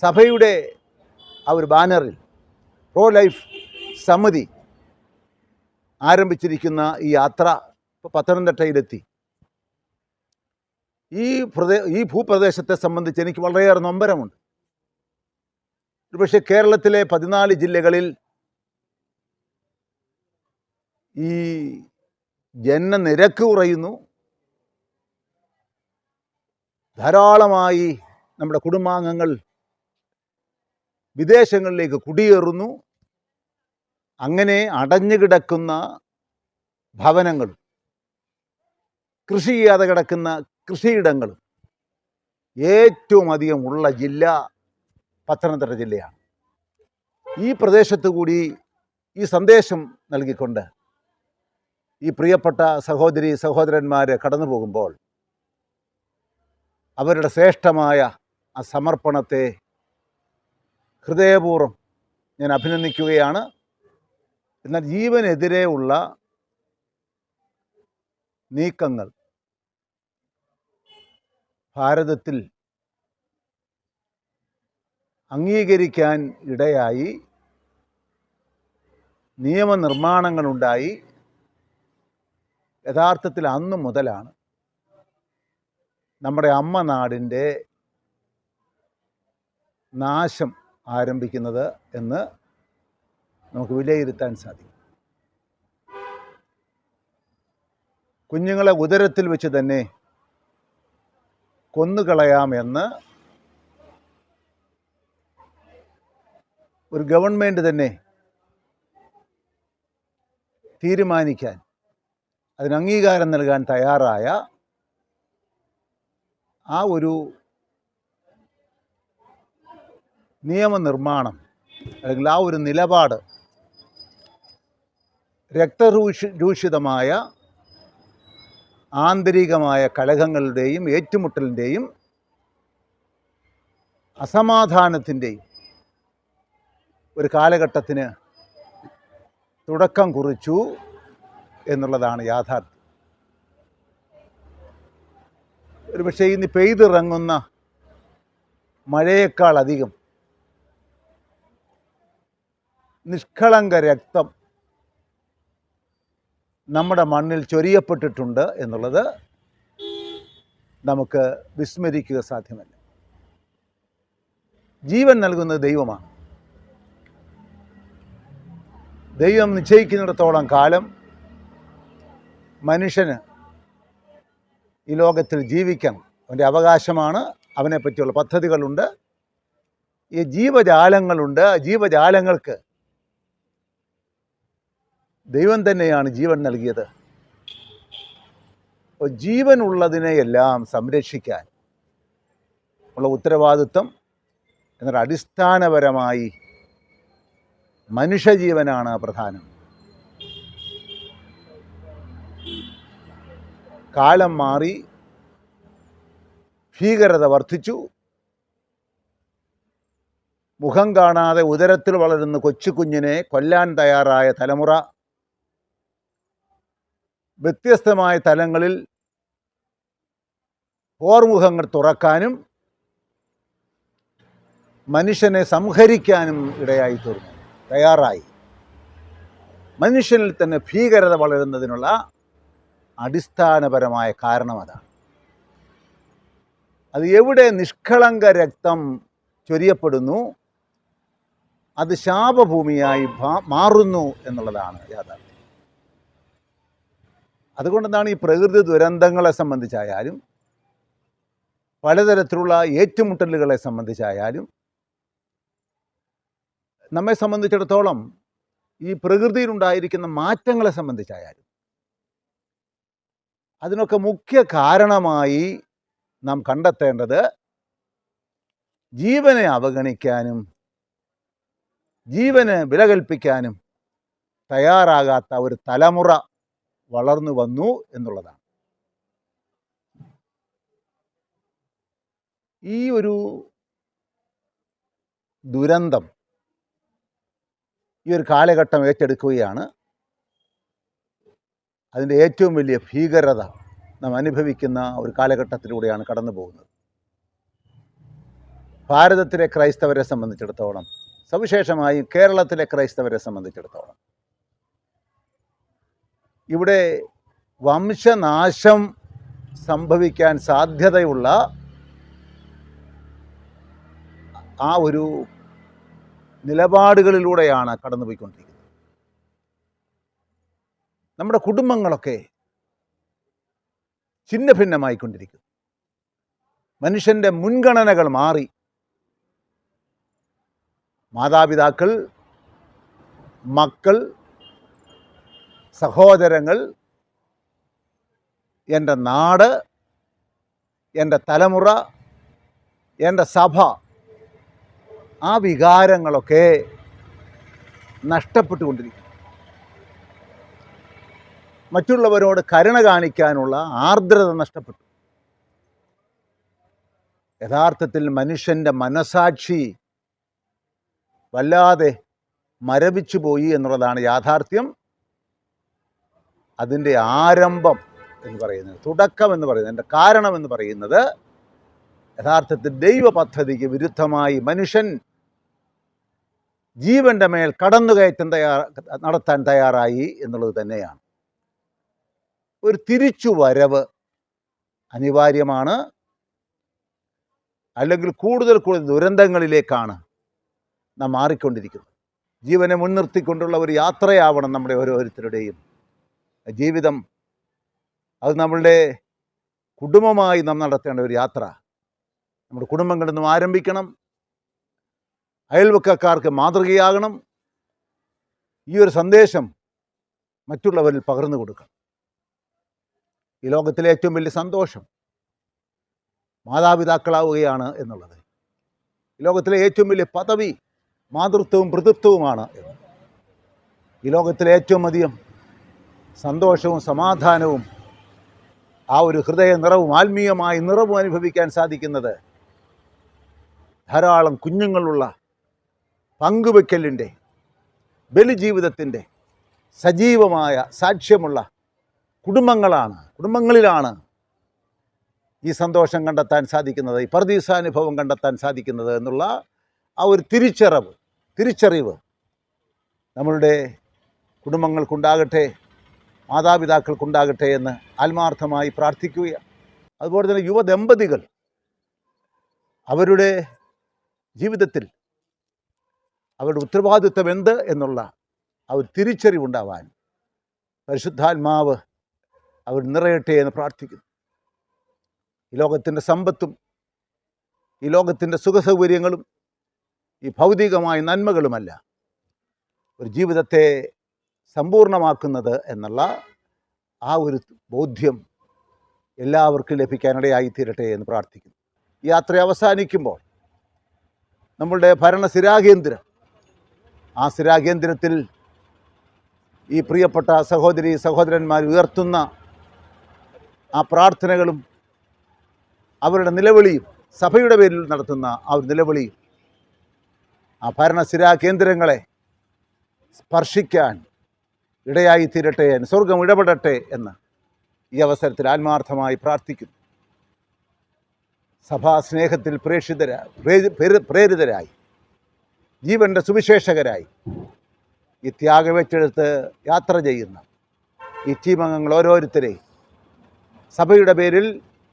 സഭയുടെ ആ ഒരു ബാനറിൽ പ്രോ ലൈഫ് സമിതി ആരംഭിച്ചിരിക്കുന്ന ഈ യാത്ര പത്തനംതിട്ടയിലെത്തി. ഈ ഭൂപ്രദേശത്തെ സംബന്ധിച്ച് എനിക്ക് വളരെയേറെ നൊമ്പരമുണ്ട്. ഒരുപക്ഷെ കേരളത്തിലെ 14 ജില്ലകളിൽ ഈ ജനനനിരക്ക് കുറയുന്നു. ധാരാളമായി നമ്മുടെ കുടുംബാംഗങ്ങൾ വിദേശങ്ങളിലേക്ക് കുടിയേറുന്നു. അങ്ങനെ അടഞ്ഞു കിടക്കുന്ന ഭവനങ്ങളും കൃഷി ചെയ്യാതെ കിടക്കുന്ന കൃഷിയിടങ്ങളും ഏറ്റവും അധികം ഉള്ള ജില്ല പത്തനംതിട്ട ജില്ലയാണ്. ഈ പ്രദേശത്തു കൂടി ഈ സന്ദേശം നൽകിക്കൊണ്ട് ഈ പ്രിയപ്പെട്ട സഹോദരി സഹോദരന്മാർ കടന്നു പോകുമ്പോൾ അവരുടെ ശ്രേഷ്ഠമായ ആ സമർപ്പണത്തെ ഹൃദയപൂർവ്വം ഞാൻ അഭിനന്ദിക്കുകയാണ്. എന്നാൽ ജീവനെതിരെ ഉള്ള നീക്കങ്ങൾ ഭാരതത്തിൽ അംഗീകരിക്കാൻ ഇടയായി, നിയമനിർമ്മാണങ്ങളുണ്ടായി. യഥാർത്ഥത്തിൽ അന്നു മുതലാണ് നമ്മുടെ അമ്മ നാടിൻ്റെ നാശം ആരംഭിക്കുന്നത് എന്ന് നമുക്ക് വിലയിരുത്താൻ സാധിക്കും. കുഞ്ഞുങ്ങളെ ഉദരത്തിൽ വെച്ച് തന്നെ കൊന്നുകളയാമെന്ന് ഒരു ഗവൺമെൻറ് തന്നെ തീരുമാനിക്കാൻ, അതിന് അംഗീകാരം നൽകാൻ തയ്യാറായ ആ ഒരു നിയമനിർമ്മാണം അല്ലെങ്കിൽ ആ ഒരു നിലപാട് രക്തരൂഷിതമായ ആന്തരികമായ കലഹങ്ങളുടെയും ഏറ്റുമുട്ടലിൻ്റെയും അസമാധാനത്തിൻ്റെയും ഒരു കാലഘട്ടത്തിന് തുടക്കം കുറിച്ചു എന്നുള്ളതാണ് യാഥാർത്ഥ്യം. ഒരുപക്ഷെ ഇന്ന് പെയ്തിറങ്ങുന്ന മഴയേക്കാൾ അധികം നിഷ്കളങ്ക രക്തം നമ്മുടെ മണ്ണിൽ ചൊരിയപ്പെട്ടിട്ടുണ്ട് എന്നുള്ളത് നമുക്ക് വിസ്മരിക്കുക സാധ്യമല്ല. ജീവൻ നൽകുന്നത് ദൈവമാണ്. ദൈവം നിശ്ചയിക്കുന്നിടത്തോളം കാലം മനുഷ്യന് ഈ ലോകത്തിൽ ജീവിക്കണം. അവൻ്റെ അവകാശമാണ്. അവനെപ്പറ്റിയുള്ള പദ്ധതികളുണ്ട്. ഈ ജീവജാലങ്ങളുണ്ട്. ജീവജാലങ്ങൾക്ക് ദൈവം തന്നെയാണ് ജീവൻ നൽകിയത്. അപ്പോൾ ജീവനുള്ളതിനെയെല്ലാം സംരക്ഷിക്കാൻ ഉള്ള ഉത്തരവാദിത്വം എന്നാൽ അടിസ്ഥാനപരമായി മനുഷ്യജീവനാണ് പ്രധാനം. കാലം മാറി, ഭീകരത വർദ്ധിച്ചു. മുഖം കാണാതെ ഉദരത്തിൽ വളരുന്ന കൊച്ചുകുഞ്ഞിനെ കൊല്ലാൻ തയ്യാറായ തലമുറ വ്യത്യസ്തമായ തലങ്ങളിൽ പോർമുഖങ്ങൾ തുറക്കാനും മനുഷ്യനെ സംഹരിക്കാനും ഇടയായി തീർന്നു, തയ്യാറായി. മനുഷ്യനിൽ തന്നെ ഭീകരത വളരുന്നതിനുള്ള അടിസ്ഥാനപരമായ കാരണം അതാണ്. അത് എവിടെ നിഷ്കളങ്ക രക്തം ചൊരിയപ്പെടുന്നു അത് ശാപഭൂമിയായി മാറുന്നു എന്നുള്ളതാണ് യാഥാർത്ഥ്യം. അതുകൊണ്ടെന്താണ് ഈ പ്രകൃതി ദുരന്തങ്ങളെ സംബന്ധിച്ചായാലും പലതരത്തിലുള്ള ഏറ്റുമുട്ടലുകളെ സംബന്ധിച്ചായാലും നമ്മെ സംബന്ധിച്ചിടത്തോളം ഈ പ്രകൃതിയിലുണ്ടായിരിക്കുന്ന മാറ്റങ്ങളെ സംബന്ധിച്ചായാലും അതിനൊക്കെ മുഖ്യ കാരണമായി നാം കണ്ടെത്തേണ്ടത് ജീവനെ അവഗണിക്കാനും ജീവന് വില കൽപ്പിക്കാനും തയ്യാറാകാത്ത ഒരു തലമുറ വളർന്നു വന്നു എന്നുള്ളതാണ്. ഈ ഒരു ദുരന്തം ഈ ഒരു കാലഘട്ടം ഏറ്റെടുക്കുകയാണ്. അതിൻ്റെ ഏറ്റവും വലിയ ഭീകരത നാം അനുഭവിക്കുന്ന ഒരു കാലഘട്ടത്തിലൂടെയാണ് കടന്നു പോകുന്നത്. ഭാരതത്തിലെ ക്രൈസ്തവരെ സംബന്ധിച്ചിടത്തോളം, സവിശേഷമായും കേരളത്തിലെ ക്രൈസ്തവരെ സംബന്ധിച്ചിടത്തോളം, ഇവിടെ വംശനാശം സംഭവിക്കാൻ സാധ്യതയുള്ള ആ ഒരു നിലപാടുകളിലൂടെയാണ് കടന്നുപോയിക്കൊണ്ടിരിക്കുന്നത്. നമ്മുടെ കുടുംബങ്ങളൊക്കെ ഛിന്ന ഭിന്നമായിക്കൊണ്ടിരിക്കുന്നു. മനുഷ്യൻ്റെ മുൻഗണനകൾ മാറി. മാതാപിതാക്കൾ, മക്കൾ, സഹോദരങ്ങൾ, എൻ്റെ നാട്, എൻ്റെ തലമുറ, എൻ്റെ സഭ, ആ വികാരങ്ങളൊക്കെ നഷ്ടപ്പെട്ടുകൊണ്ടിരിക്കുന്നു. മറ്റുള്ളവരോട് കരുണ കാണിക്കാനുള്ള ആർദ്രത നഷ്ടപ്പെട്ടു. യഥാർത്ഥത്തിൽ മനുഷ്യൻ്റെ മനസാക്ഷി വല്ലാതെ മരവിച്ചു പോയി എന്നുള്ളതാണ് യാഥാർത്ഥ്യം. അതിൻ്റെ ആരംഭം എന്ന് പറയുന്നത്, തുടക്കം എന്ന് പറയുന്നത്, അതിൻ്റെ കാരണം എന്ന് പറയുന്നത് യഥാർത്ഥത്തിൽ ദൈവ പദ്ധതിക്ക് വിരുദ്ധമായി മനുഷ്യൻ ജീവൻ്റെ മേൽ കടന്നുകയറ്റം നടത്താൻ തയ്യാറായി എന്നുള്ളത് തന്നെയാണ്. ഒരു തിരിച്ചുവരവ് അനിവാര്യമാണ്. അല്ലെങ്കിൽ കൂടുതൽ ദുരന്തങ്ങളിലേക്കാണ് നാം മാറിക്കൊണ്ടിരിക്കുന്നത്. ജീവനെ മുൻനിർത്തിക്കൊണ്ടുള്ള ഒരു യാത്രയാവണം നമ്മുടെ ഓരോരുത്തരുടെയും ജീവിതം. അത് നമ്മളുടെ കുടുംബമായി നാം നടത്തേണ്ട ഒരു യാത്ര. നമ്മുടെ കുടുംബങ്ങളിൽ നിന്നും ആരംഭിക്കണം. അയൽവക്കക്കാർക്ക് മാതൃകയാകണം. ഈ ഒരു സന്ദേശം മറ്റുള്ളവരിൽ പകർന്നു കൊടുക്കണം. ഈ ലോകത്തിലെ ഏറ്റവും വലിയ സന്തോഷം മാതാപിതാക്കളാവുകയാണ് എന്നുള്ളത്. ഈ ലോകത്തിലെ ഏറ്റവും വലിയ പദവി മാതൃത്വവും പിതൃത്വവുമാണ്. ഈ ലോകത്തിലെ ഏറ്റവും അധികം സന്തോഷവും സമാധാനവും ആ ഒരു ഹൃദയ നിറവും ആത്മീയമായ നിറവും അനുഭവിക്കാൻ സാധിക്കുന്നത് ധാരാളം കുഞ്ഞുങ്ങളുള്ള പങ്കുവെക്കലിൻ്റെ, ബലിജീവിതത്തിൻ്റെ സജീവമായ സാക്ഷ്യമുള്ള കുടുംബങ്ങളിലാണ് ഈ സന്തോഷം കണ്ടെത്താൻ സാധിക്കുന്നത്, ഈ പർദീസാനുഭവം കണ്ടെത്താൻ സാധിക്കുന്നത് എന്നുള്ള ആ ഒരു തിരിച്ചറിവ് നമ്മളുടെ കുടുംബങ്ങൾക്കുണ്ടാകട്ടെ, മാതാപിതാക്കൾക്കുണ്ടാകട്ടെ എന്ന് ആത്മാർത്ഥമായി പ്രാർത്ഥിക്കുകയാണ്. അതുപോലെ തന്നെ യുവദമ്പതികൾ അവരുടെ ജീവിതത്തിൽ അവരുടെ ഉത്തരവാദിത്വം എന്ത് എന്നുള്ള ആ ഒരു തിരിച്ചറിവുണ്ടാവാൻ പരിശുദ്ധാത്മാവ് അവർ നിറയട്ടെ എന്ന് പ്രാർത്ഥിക്കുന്നു. ഈ ലോകത്തിൻ്റെ സമ്പത്തും ഈ ലോകത്തിൻ്റെ സുഖസൗകര്യങ്ങളും ഈ ഭൗതികമായ നന്മകളുമല്ല ഒരു ജീവിതത്തെ സമ്പൂർണ്ണമാക്കുന്നത് എന്നുള്ള ആ ഒരു ബോധ്യം എല്ലാവർക്കും ലഭിക്കാനിടയായിത്തീരട്ടെ എന്ന് പ്രാർത്ഥിക്കുന്നു. ഈ യാത്ര അവസാനിക്കുമ്പോൾ നമ്മളുടെ ഭരണസിരാകേന്ദ്രം, ആ സിരാകേന്ദ്രത്തിൽ ഈ പ്രിയപ്പെട്ട സഹോദരി സഹോദരന്മാർ ഉയർത്തുന്ന ആ പ്രാർത്ഥനകളും അവരുടെ നിലവിളിയും, സഭയുടെ പേരിൽ നടത്തുന്ന ആ ഒരു നിലവിളിയും ആ ഭരണസിരാകേന്ദ്രങ്ങളെ സ്പർശിക്കാൻ ഇടയായിത്തീരട്ടെ, സ്വർഗം ഇടപെടട്ടെ എന്ന് ഈ അവസരത്തിൽ ആത്മാർത്ഥമായി പ്രാർത്ഥിക്കുന്നു. സഭാസ്നേഹത്തിൽ പ്രേരിതരായി ജീവൻ്റെ സുവിശേഷകരായി ഈ ത്യാഗമേറ്റെടുത്ത് യാത്ര ചെയ്യുന്ന ഈ ടീമംഗങ്ങൾ ഓരോരുത്തരെയും സഭയുടെ പേരിൽ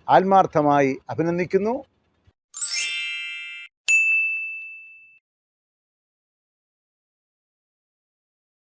ആത്മാർത്ഥമായി അഭിനന്ദിക്കുന്നു.